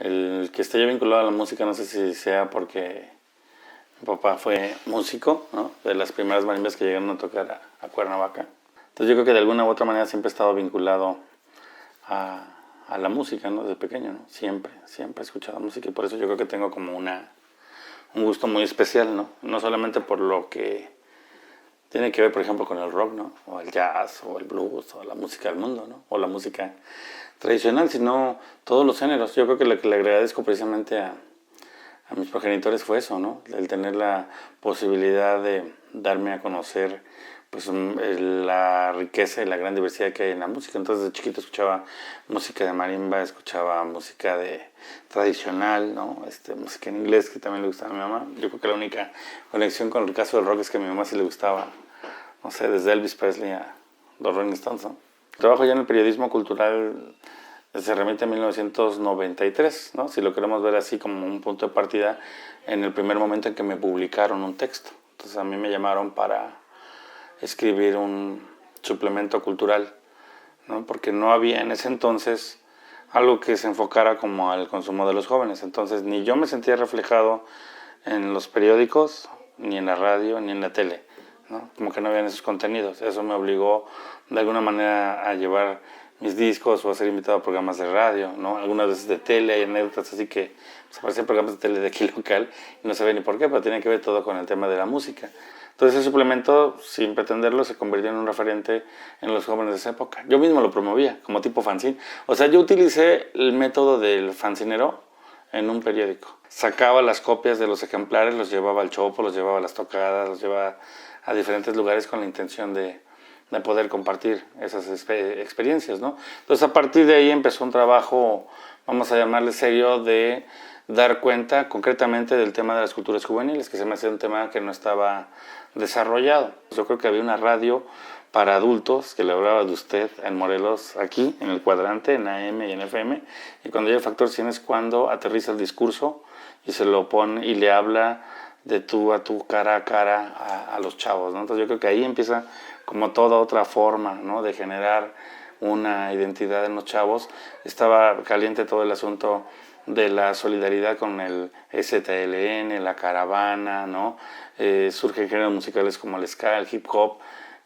El que esté yo vinculado a la música, no sé si sea porque mi papá fue músico, ¿no? De las primeras marimbas que llegaron a tocar a Cuernavaca. Entonces yo creo que de alguna u otra manera siempre he estado vinculado a, a la música, ¿no? Desde pequeño, ¿no? Siempre he escuchado música y por eso yo creo que tengo como un gusto muy especial, ¿no? No solamente por lo que tiene que ver, por ejemplo, con el rock, ¿no? O el jazz, o el blues, o la música del mundo, ¿no? O la música tradicional, sino todos los géneros. Yo creo que lo que le agradezco precisamente a mis progenitores fue eso, ¿no? El tener la posibilidad de darme a conocer pues la riqueza y la gran diversidad que hay en la música. Entonces de chiquito escuchaba música de marimba, escuchaba música tradicional, ¿no? Música en inglés que también le gustaba a mi mamá. Yo creo que la única conexión con el caso del rock es que a mi mamá sí le gustaba, no sé, desde Elvis Presley a los Rolling Stones, ¿no? El trabajo ya en el periodismo cultural se remite a 1993, ¿no? Si lo queremos ver así como un punto de partida, en el primer momento en que me publicaron un texto. Entonces a mí me llamaron para escribir un suplemento cultural, ¿no? Porque no había en ese entonces algo que se enfocara como al consumo de los jóvenes. Entonces ni yo me sentía reflejado en los periódicos, ni en la radio, ni en la tele, ¿no? Como que no habían esos contenidos. Eso me obligó de alguna manera a llevar mis discos o a ser invitado a programas de radio, ¿no? Algunas veces de tele, hay anécdotas así que pues, aparecían programas de tele de aquí local y no sabía ni por qué, pero tenía que ver todo con el tema de la música. Entonces ese suplemento, sin pretenderlo, se convirtió en un referente en los jóvenes de esa época. Yo mismo lo promovía como tipo fanzine. O sea, yo utilicé el método del fancinero en un periódico. Sacaba las copias de los ejemplares, los llevaba al Chopo, los llevaba a las tocadas, los llevaba a diferentes lugares con la intención de poder compartir esas experiencias, ¿no? Entonces a partir de ahí empezó un trabajo, vamos a llamarle serio, de dar cuenta concretamente del tema de las culturas juveniles, que se me hacía un tema que no estaba desarrollado. Yo creo que había una radio para adultos que le hablaba de usted en Morelos, aquí, en el cuadrante, en AM y en FM, y cuando llega Factor 100 es cuando aterriza el discurso y se lo pone y le habla de tú a tú, cara a cara a los chavos, ¿no? Entonces yo creo que ahí empieza como toda otra forma, ¿no? De generar una identidad en los chavos. Estaba caliente todo el asunto de la solidaridad con el STLN, la caravana, ¿no? Surgen géneros musicales como el ska, el hip hop,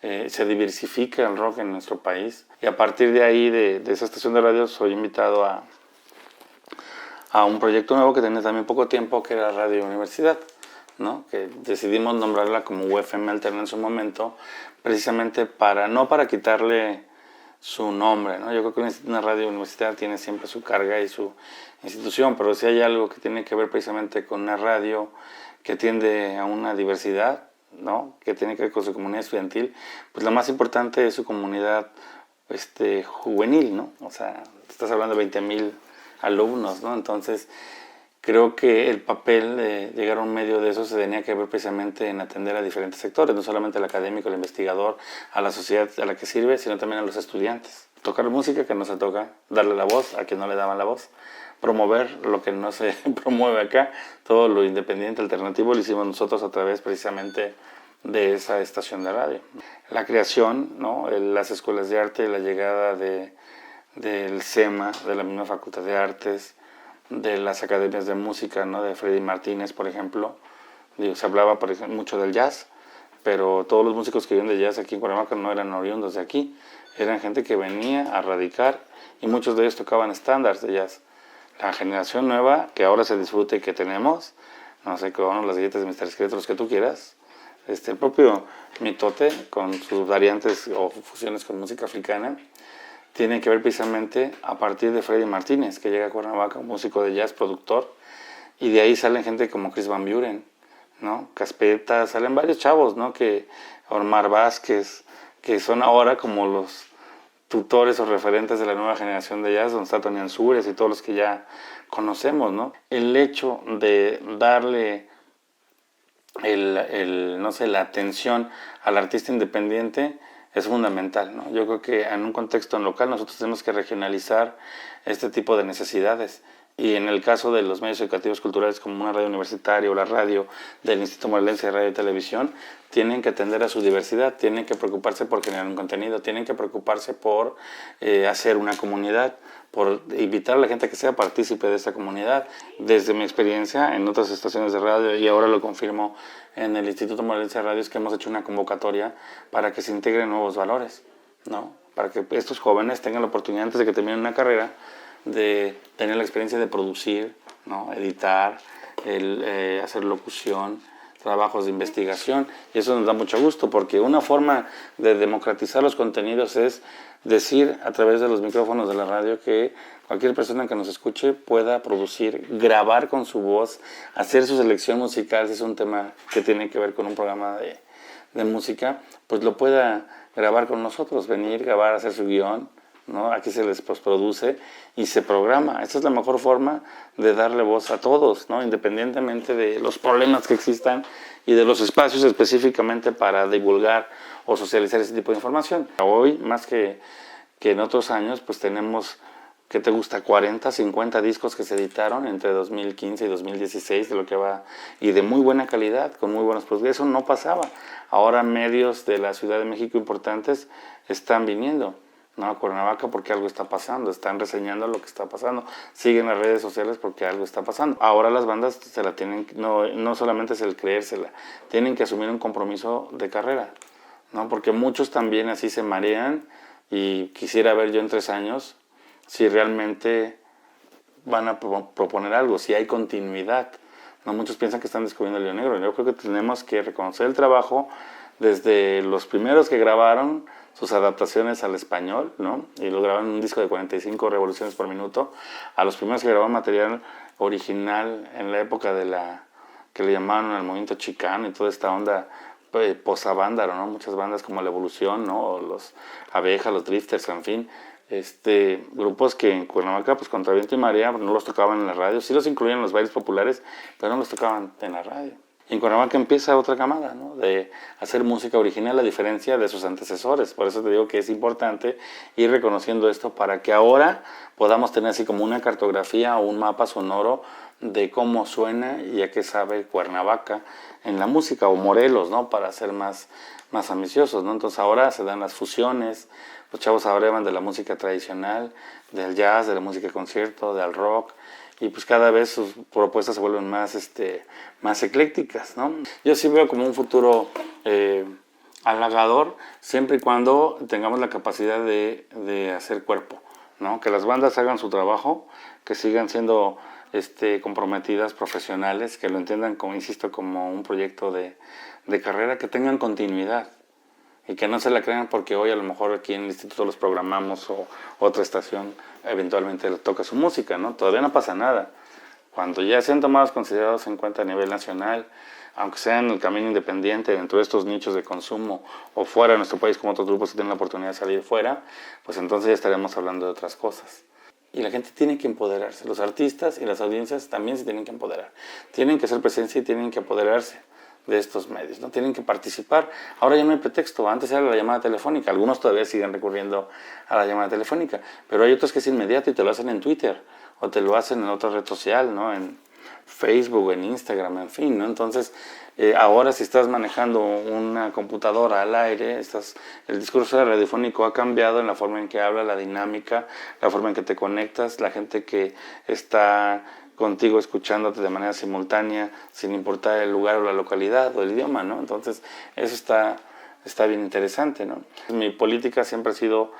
se diversifica el rock en nuestro país y a partir de ahí, de esa estación de radio, soy invitado a un proyecto nuevo que tenía también poco tiempo, que era Radio Universidad, ¿no? Que decidimos nombrarla como UFM Alterna en su momento, precisamente no para quitarle su nombre, ¿no? Yo creo que una radio universitaria tiene siempre su carga y su institución, pero si hay algo que tiene que ver precisamente con una radio que tiende a una diversidad, ¿no? Que tiene que ver con su comunidad estudiantil, pues lo más importante es su comunidad juvenil, ¿no? O sea, estás hablando de 20,000 alumnos, ¿no? Entonces, creo que el papel de llegar a un medio de eso se tenía que ver precisamente en atender a diferentes sectores, no solamente al académico, al investigador, a la sociedad a la que sirve, sino también a los estudiantes. Tocar música que no se toca, darle la voz a quien no le daban la voz, promover lo que no se promueve acá, todo lo independiente, alternativo, lo hicimos nosotros a través precisamente de esa estación de radio. La creación, ¿no? Las escuelas de arte, la llegada del SEMA, de la misma Facultad de Artes, de las academias de música, ¿no? De Freddy Martínez, por ejemplo. Se hablaba por ejemplo, mucho del jazz, pero todos los músicos que vivían de jazz aquí en Cuernavaca no eran oriundos de aquí, eran gente que venía a radicar y muchos de ellos tocaban estándares de jazz. La generación nueva que ahora se disfruta y que tenemos, no sé, con las galletas de Mr. Secreto, los que tú quieras, el propio mitote con sus variantes o fusiones con música africana, tiene que ver precisamente a partir de Freddy Martínez, que llega a Cuernavaca, un músico de jazz, productor, y de ahí salen gente como Chris Van Buren, ¿no? Caspeta, salen varios chavos, ¿no? Omar Vázquez, que son ahora como los tutores o referentes de la nueva generación de jazz, donde está Tony Ansúrez y todos los que ya conocemos, ¿no? El hecho de darle no sé, la atención al artista independiente es fundamental, ¿no? Yo creo que en un contexto local nosotros tenemos que regionalizar este tipo de necesidades Y en el caso de los medios educativos culturales como una radio universitaria o la radio del Instituto Morelense de Radio y Televisión, tienen que atender a su diversidad, tienen que preocuparse por generar un contenido, tienen que preocuparse por hacer una comunidad, por invitar a la gente a que sea partícipe de esta comunidad. Desde mi experiencia en otras estaciones de radio, y ahora lo confirmo en el Instituto Morelense de Radio, es que hemos hecho una convocatoria para que se integren nuevos valores, ¿no? Para que estos jóvenes tengan la oportunidad, antes de que terminen una carrera, de tener la experiencia de producir, ¿no? Editar, hacer locución, trabajos de investigación, y eso nos da mucho gusto, porque una forma de democratizar los contenidos es decir a través de los micrófonos de la radio que cualquier persona que nos escuche pueda producir, grabar con su voz, hacer su selección musical, si es un tema que tiene que ver con un programa de música, pues lo pueda grabar con nosotros, venir, grabar, hacer su guión, ¿no? Aquí se les postproduce y se programa. Esta es la mejor forma de darle voz a todos, ¿no? Independientemente de los problemas que existan y de los espacios específicamente para divulgar o socializar ese tipo de información. Hoy, más que en otros años, pues tenemos, ¿qué te gusta? 40, 50 discos que se editaron entre 2015 y 2016, de lo que va, y de muy buena calidad, con muy buenos productos. Eso no pasaba. Ahora medios de la Ciudad de México importantes están viniendo, ¿no? A Cuernavaca porque algo está pasando, están reseñando lo que está pasando, siguen las redes sociales porque algo está pasando. Ahora las bandas se la tienen, no solamente es el creérsela, tienen que asumir un compromiso de carrera, ¿no? Porque muchos también así se marean, y quisiera ver yo en 3 años si realmente van a proponer algo, si hay continuidad, ¿no? Muchos piensan que están descubriendo el hilo negro. Yo creo que tenemos que reconocer el trabajo desde los primeros que grabaron sus adaptaciones al español, ¿no? Y lo grabaron en un disco de 45 revoluciones por minuto, a los primeros que grabaron material original en la época de que le llamaban el movimiento chicano y toda esta onda posavándaro, ¿no? Muchas bandas como La Evolución, ¿no? O los Abejas, los Drifters, en fin, grupos que en Cuernavaca, pues contra viento y marea, no los tocaban en la radio, sí los incluían en los bailes populares, pero no los tocaban en la radio. Y en Cuernavaca empieza otra camada, ¿no? De hacer música original a diferencia de sus antecesores. Por eso te digo que es importante ir reconociendo esto para que ahora podamos tener así como una cartografía o un mapa sonoro de cómo suena y a qué sabe Cuernavaca en la música, o Morelos, ¿no? Para ser más ambiciosos, ¿no? Entonces ahora se dan las fusiones, los chavos ahora van de la música tradicional, del jazz, de la música de concierto, del rock, y pues cada vez sus propuestas se vuelven más eclécticas, ¿no? Yo sí veo como un futuro halagador, siempre y cuando tengamos la capacidad de hacer cuerpo, ¿no? Que las bandas hagan su trabajo, que sigan siendo comprometidas, profesionales, que lo entiendan, como insisto, como un proyecto de carrera, que tengan continuidad y que no se la crean porque hoy a lo mejor aquí en el instituto los programamos o otra estación eventualmente le toca su música, ¿no? Todavía no pasa nada. Cuando ya sean tomados considerados en cuenta a nivel nacional, aunque sea en el camino independiente dentro de estos nichos de consumo o fuera de nuestro país como otros grupos que tienen la oportunidad de salir fuera, pues entonces ya estaremos hablando de otras cosas. Y la gente tiene que empoderarse, los artistas y las audiencias también se tienen que empoderar. Tienen que hacer presencia y tienen que apoderarse de estos medios, ¿no? Tienen que participar. Ahora ya no hay pretexto, antes era la llamada telefónica, algunos todavía siguen recurriendo a la llamada telefónica, pero hay otros que es inmediato y te lo hacen en Twitter, o te lo hacen en otra red social, ¿no? En Facebook, en Instagram, en fin, ¿no? Entonces, ahora si estás manejando una computadora al aire, el discurso radiofónico ha cambiado en la forma en que habla, la dinámica, la forma en que te conectas, la gente que está contigo escuchándote de manera simultánea, sin importar el lugar o la localidad o el idioma, ¿no? Entonces, eso está bien interesante, ¿no? Mi política siempre ha sido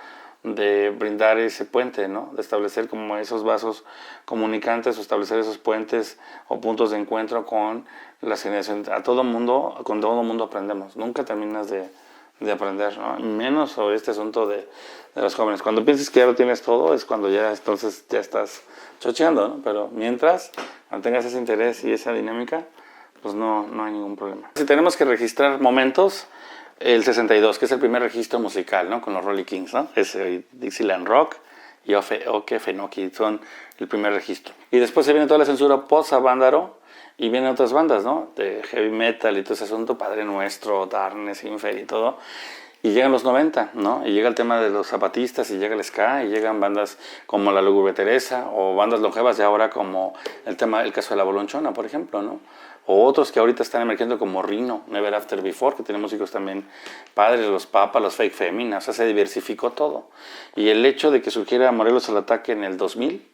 de brindar ese puente, ¿no? De establecer como esos vasos comunicantes o establecer esos puentes o puntos de encuentro con las generaciones. Con todo mundo aprendemos. Nunca terminas de aprender, ¿no? Menos sobre este asunto de los jóvenes. Cuando pienses que ya lo tienes todo es cuando ya estás chocheando, ¿no? Pero mientras mantengas ese interés y esa dinámica, pues no hay ningún problema. Si tenemos que registrar momentos, el 62, que es el primer registro musical, ¿no? Con los Rolling Kings, ¿no? Es Dixieland Rock y Oke Fenoki son el primer registro. Y después se viene toda la censura post-Avándaro y vienen otras bandas, ¿no? De heavy metal y todo ese asunto, Padre Nuestro, Darkness, Infer y todo. Y llegan los 90, ¿no? Y llega el tema de los zapatistas, y llega el ska, y llegan bandas como La Lúgubre Teresa, o bandas longevas de ahora como el caso de La Bolonchona, por ejemplo, ¿no? O otros que ahorita están emergiendo como Rino, Never After Before, que tiene músicos también padres, los Papas, los Fake Femina, o sea, se diversificó todo. Y el hecho de que surgiera Morelos al Ataque en el 2000,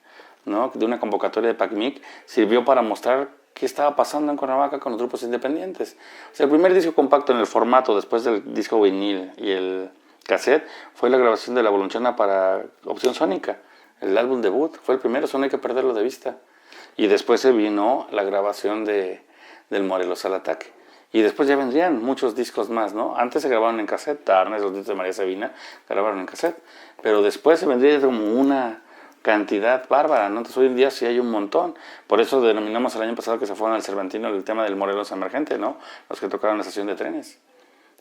¿no? De una convocatoria de PACMIC, sirvió para mostrar qué estaba pasando en Cuernavaca con los grupos independientes. O sea, el primer disco compacto en el formato, después del disco vinil y el cassette, fue la grabación de La Bolonchona para Opción Sónica, el álbum debut, fue el primero, eso no hay que perderlo de vista. Y después se vino la grabación del Morelos al Ataque. Y después ya vendrían muchos discos más, ¿no? Antes se grabaron en cassette, Tarnes, los discos de María Sabina, grabaron en cassette. Pero después se vendría como una cantidad bárbara, ¿no? Entonces hoy en día sí hay un montón. Por eso denominamos el año pasado que se fueron al Cervantino el tema del Morelos Emergente, ¿no? Los que tocaron en la estación de trenes,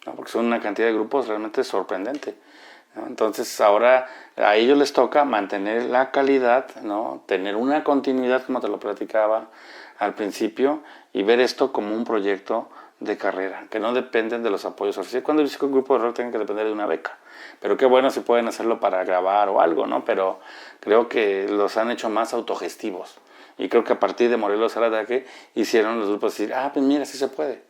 ¿no? Porque son una cantidad de grupos realmente sorprendente, ¿no? Entonces ahora a ellos les toca mantener la calidad, ¿no? Tener una continuidad, como te lo platicaba al principio, y ver esto como un proyecto de carrera, que no dependen de los apoyos oficiales. Cuando dice que un grupo de rock tenga que depender de una beca, pero qué bueno si pueden hacerlo para grabar o algo, ¿no? Pero creo que los han hecho más autogestivos, y creo que a partir de Morelos al Ataque hicieron los grupos decir, pues mira, sí se puede,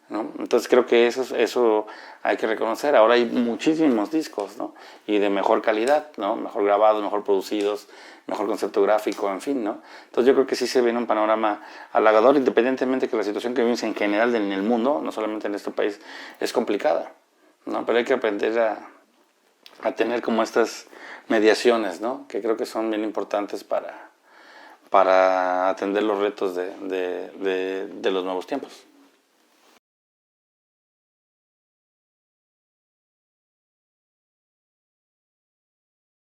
¿no? Entonces creo que eso hay que reconocer. Ahora hay muchísimos discos, ¿no? Y de mejor calidad, ¿no? Mejor grabados, mejor producidos, mejor concepto gráfico, en fin, ¿no? Entonces yo creo que sí se viene un panorama halagador, independientemente que la situación que vivimos en general en el mundo, no solamente en este país, es complicada, ¿no? Pero hay que aprender a tener como estas mediaciones, ¿no? Que creo que son bien importantes para atender los retos de los nuevos tiempos.